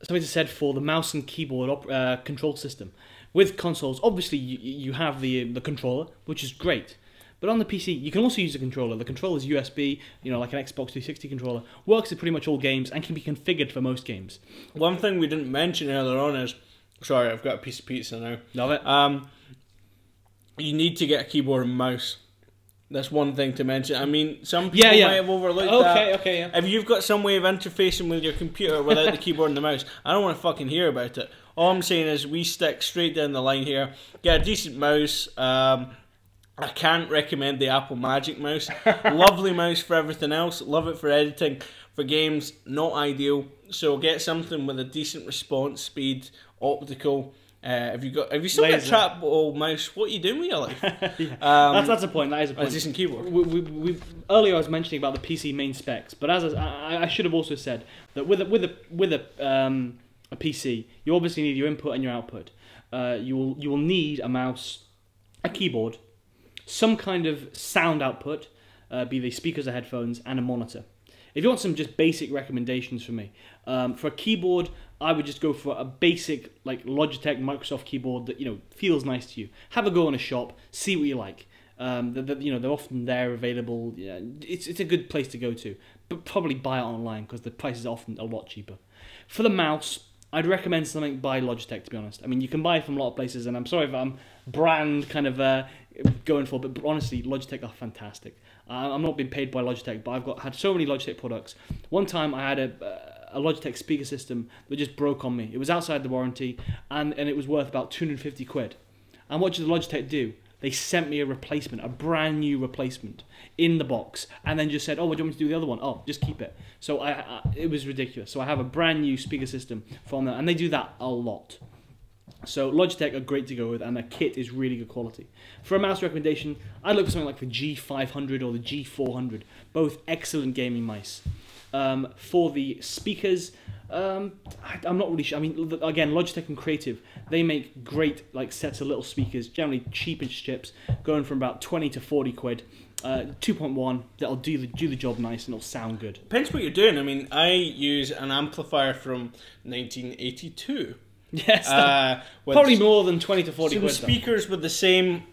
something said for the mouse and keyboard control system. With consoles, obviously you have the controller, which is great. But on the PC, you can also use a controller. The controller is USB, like an Xbox 360 controller. Works with pretty much all games and can be configured for most games. One thing we didn't mention earlier on is, sorry, I've got a piece of pizza now. Love it. You need to get a keyboard and mouse. That's one thing to mention. I mean, some people might have overlooked that. Okay, yeah. If you've got some way of interfacing with your computer without the keyboard and the mouse, I don't want to fucking hear about it. All I'm saying is we stick straight down the line here. Get a decent mouse. I can't recommend the Apple Magic Mouse. Lovely mouse for everything else. Love it for editing. For games, not ideal. So get something with a decent response speed, optical. Have you still got a trackball mouse? What are you doing with your life? That's a point. That is a point. A decent keyboard. Earlier I was mentioning about the PC main specs, but as I should have also said that with a PC, you obviously need your input and your output. You will need a mouse, a keyboard, some kind of sound output, be they speakers or headphones, and a monitor. If you want some just basic recommendations from me, for a keyboard, I would just go for a basic like Logitech, Microsoft keyboard that feels nice to you. Have a go in a shop, see what you like. They're often there available. Yeah, it's a good place to go to, but probably buy it online because the price is often a lot cheaper. For the mouse, I'd recommend something by Logitech, to be honest. I mean, you can buy it from a lot of places, and I'm sorry if I'm brand kind of going for, but honestly, Logitech are fantastic. I'm not being paid by Logitech, but I've had so many Logitech products. One time I had a Logitech speaker system that just broke on me. It was outside the warranty, and it was worth about 250 quid. And what did Logitech do? They sent me a replacement, a brand new replacement in the box, and then just said, "Oh, what do you want me to do with the other one? Oh, just keep it." So it was ridiculous. So I have a brand new speaker system from them, and they do that a lot. So Logitech are great to go with, and their kit is really good quality. For a mouse recommendation, I'd look for something like the G500 or the G400, both excellent gaming mice. For the speakers, I'm not really sure. I mean, again, Logitech and Creative, they make great like sets of little speakers, generally cheapish chips, going from about 20 to 40 quid. 2.1 that'll do the job nice and it'll sound good. Depends what you're doing. I mean, I use an amplifier from 1982. Yes, probably more than 20 to 40 quid. Some speakers with the same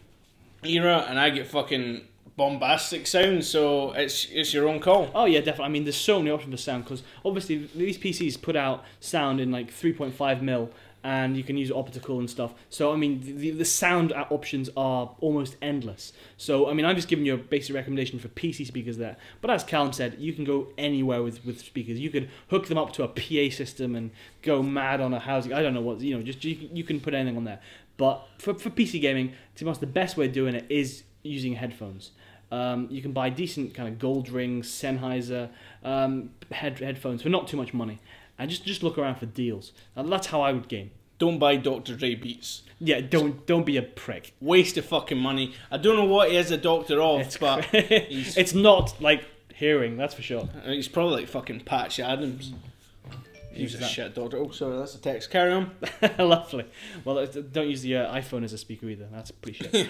era, and I get fucking bombastic sound, so it's your own call. Oh yeah, definitely. I mean, there's so many options for sound, because obviously these PCs put out sound in like 3.5mm, and you can use optical and stuff. So I mean, the sound options are almost endless. So I mean, I'm just giving you a basic recommendation for PC speakers there. But as Callum said, you can go anywhere with speakers. You could hook them up to a PA system and go mad on a housing. I don't know what, just you can put anything on there. But for PC gaming, to be honest, the best way of doing it is using headphones. You can buy decent kind of gold rings, Sennheiser headphones for not too much money, and just look around for deals. That's how I would game. Don't buy Dr. Dre beats. Yeah, don't be a prick. Waste of fucking money. I don't know what he is a doctor of, but it's not like hearing, that's for sure. He's probably like fucking Patch Adams. He's a shit doctor. Oh, sorry, that's a text. Carry on. Lovely. Well, don't use the iPhone as a speaker either. That's pretty shit.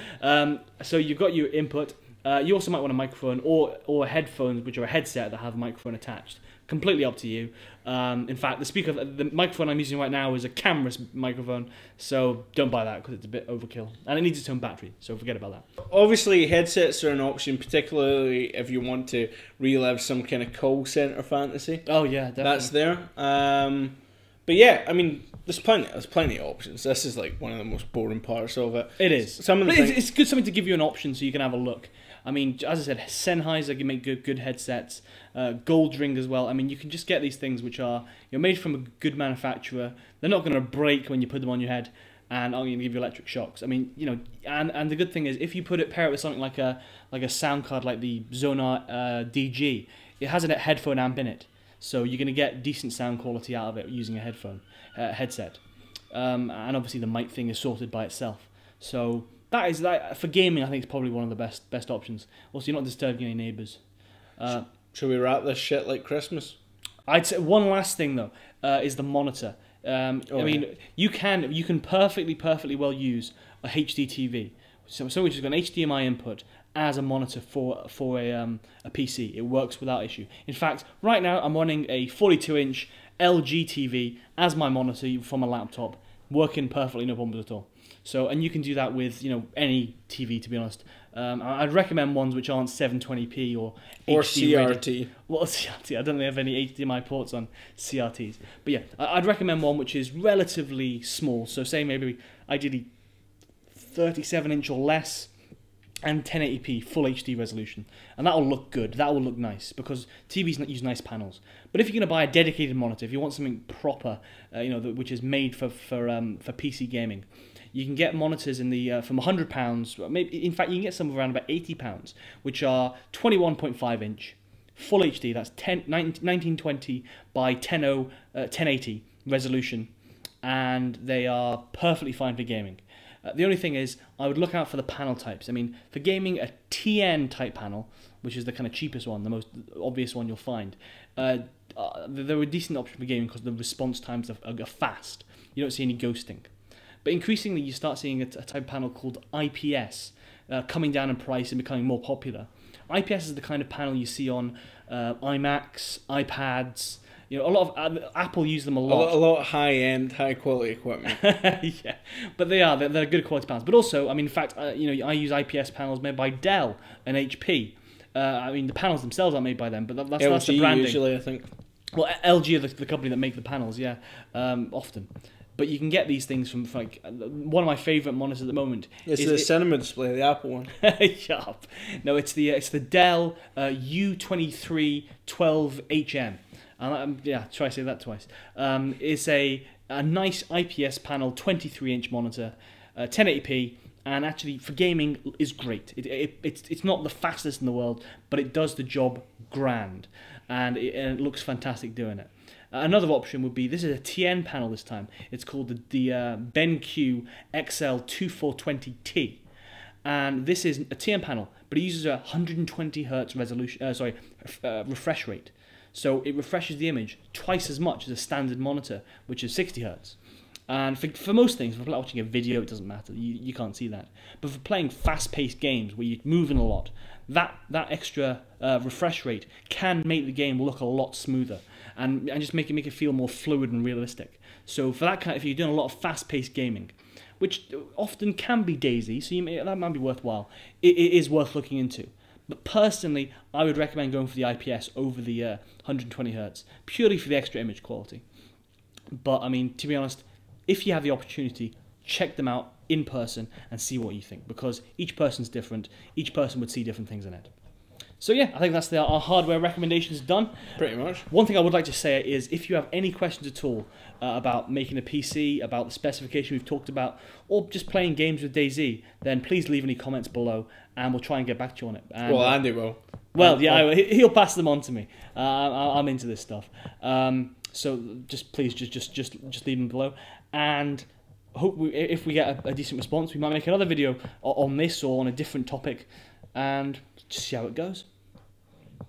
So you've got your input. You also might want a microphone or headphones, which are a headset that have a microphone attached. Completely up to you. In fact, the microphone I'm using right now is a camera microphone, so don't buy that because it's a bit overkill. And it needs its own battery, so forget about that. Obviously, headsets are an option, particularly if you want to relive some kind of call centre fantasy. Oh yeah, definitely. That's there. But yeah, I mean, there's plenty of options. This is like one of the most boring parts of it. It is. It's good something to give you an option so you can have a look. I mean, as I said, Sennheiser can make good headsets, Gold Ring as well. I mean, you can just get these things which are made from a good manufacturer. They're not going to break when you put them on your head, and are going to give you electric shocks. I mean, and the good thing is if you pair it with something like a sound card like the Sonar DG, it has a headphone amp in it, so you're going to get decent sound quality out of it using a headset. And obviously the mic thing is sorted by itself. So that for gaming, I think it's probably one of the best options. Also, you're not disturbing any neighbours. Should we wrap this shit like Christmas? I'd say one last thing though is the monitor. I mean, you can perfectly well use a HD TV, so which has got an HDMI input as a monitor for a PC. It works without issue. In fact, right now I'm running a 42-inch LG TV as my monitor from a laptop, working perfectly, no problems at all. So, and you can do that with any TV, to be honest. I'd recommend ones which aren't 720p or HD CRT. Rated. Well, CRT. I don't think they have any HDMI ports on CRTs. But yeah, I'd recommend one which is relatively small. So say maybe ideally 37-inch or less, and 1080p full HD resolution, and that will look good. That will look nice because TVs use nice panels. But if you're going to buy a dedicated monitor, if you want something proper, which is made for PC gaming, you can get monitors in the from £100. Maybe in fact you can get some around about £80, which are 21.5 inch, full HD. That's 1920 by 1080 resolution, and they are perfectly fine for gaming. The only thing is, I would look out for the panel types. I mean, for gaming, a TN type panel, which is the kind of cheapest one, the most obvious one you'll find, they're a decent option for gaming because the response times are fast. You don't see any ghosting. But increasingly, you start seeing a type of panel called IPS coming down in price and becoming more popular. IPS is the kind of panel you see on iMacs, iPads. A lot of Apple use them a lot. A lot of high-end, high-quality equipment. Yeah, but they're good quality panels. But also, I mean, in fact, I use IPS panels made by Dell and HP. I mean, the panels themselves aren't made by them, but that's the branding. Usually, I think. Well, LG are the company that make the panels, yeah, often. But you can get these things from like one of my favourite monitors at the moment. It's the cinema display, the Apple one. Yup. No, it's the Dell U2312HM. Yeah, try to say that twice. It's a nice IPS panel, 23-inch monitor, 1080p, and actually for gaming is great. It's not the fastest in the world, but it does the job grand, and it looks fantastic doing it. Another option would be, this is a TN panel this time. It's called the BenQ XL2420T. And this is a TN panel, but it uses a 120 Hz resolution, refresh rate. So it refreshes the image twice as much as a standard monitor, which is 60 Hz. And for most things, for watching a video, it doesn't matter. You can't see that. But for playing fast-paced games where you're moving a lot, that extra refresh rate can make the game look a lot smoother and just make it feel more fluid and realistic. So for that if you're doing a lot of fast-paced gaming, which often can be DayZ, so that might be worthwhile. It is worth looking into. But personally, I would recommend going for the IPS over the 120 Hz, purely for the extra image quality. But I mean, to be honest, if you have the opportunity, check them out in person and see what you think, because each person's different. Each person would see different things in it. So yeah, I think that's our hardware recommendations done. Pretty much. One thing I would like to say is, if you have any questions at all about making a PC, about the specification we've talked about, or just playing games with DayZ, then please leave any comments below, and we'll try and get back to you on it. And, well, Andy will. Well, yeah, he'll pass them on to me. I'm into this stuff. So just please, just leave them below, and hope if we get a decent response, we might make another video on this or on a different topic, and just see how it goes.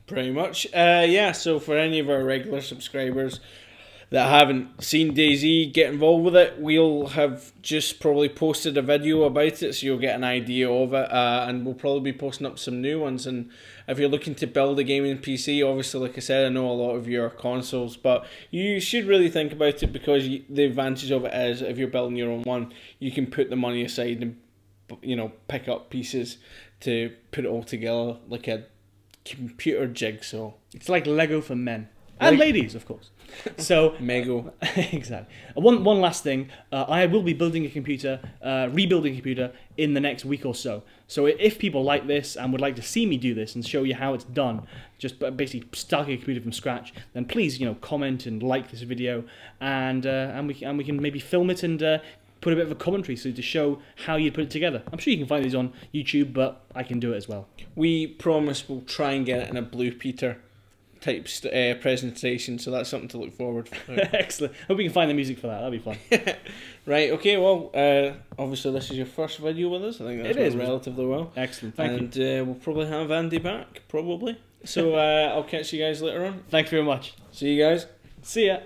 Pretty much. Yeah, so for any of our regular subscribers that haven't seen DayZ, get involved with it. We'll have just probably posted a video about it, so you'll get an idea of it, and we'll probably be posting up some new ones. And if you're looking to build a gaming PC, obviously, like I said, I know a lot of you are consoles, but you should really think about it, because the advantage of it is, if you're building your own one, you can put the money aside and, you know, pick up pieces to put it all together like a computer jigsaw. It's like Lego for men. And ladies, of course. So Mego. Exactly. One last thing. I will be building a computer, rebuilding a computer in the next week or so. So if people like this and would like to see me do this and show you how it's done, just basically starting a computer from scratch, then please, comment and like this video, and we can maybe film it and put a bit of a commentary, so to show how you put it together. I'm sure you can find these on YouTube, but I can do it as well. We promise we'll try and get it in a Blue Peter type presentation, so that's something to look forward to. Excellent. Hope we can find the music for that. That'll be fun. Right, okay, well, obviously this is your first video with us. I think that's relatively well. Excellent, thank you. And we'll probably have Andy back, probably. So I'll catch you guys later on. Thanks very much. See you guys. See ya.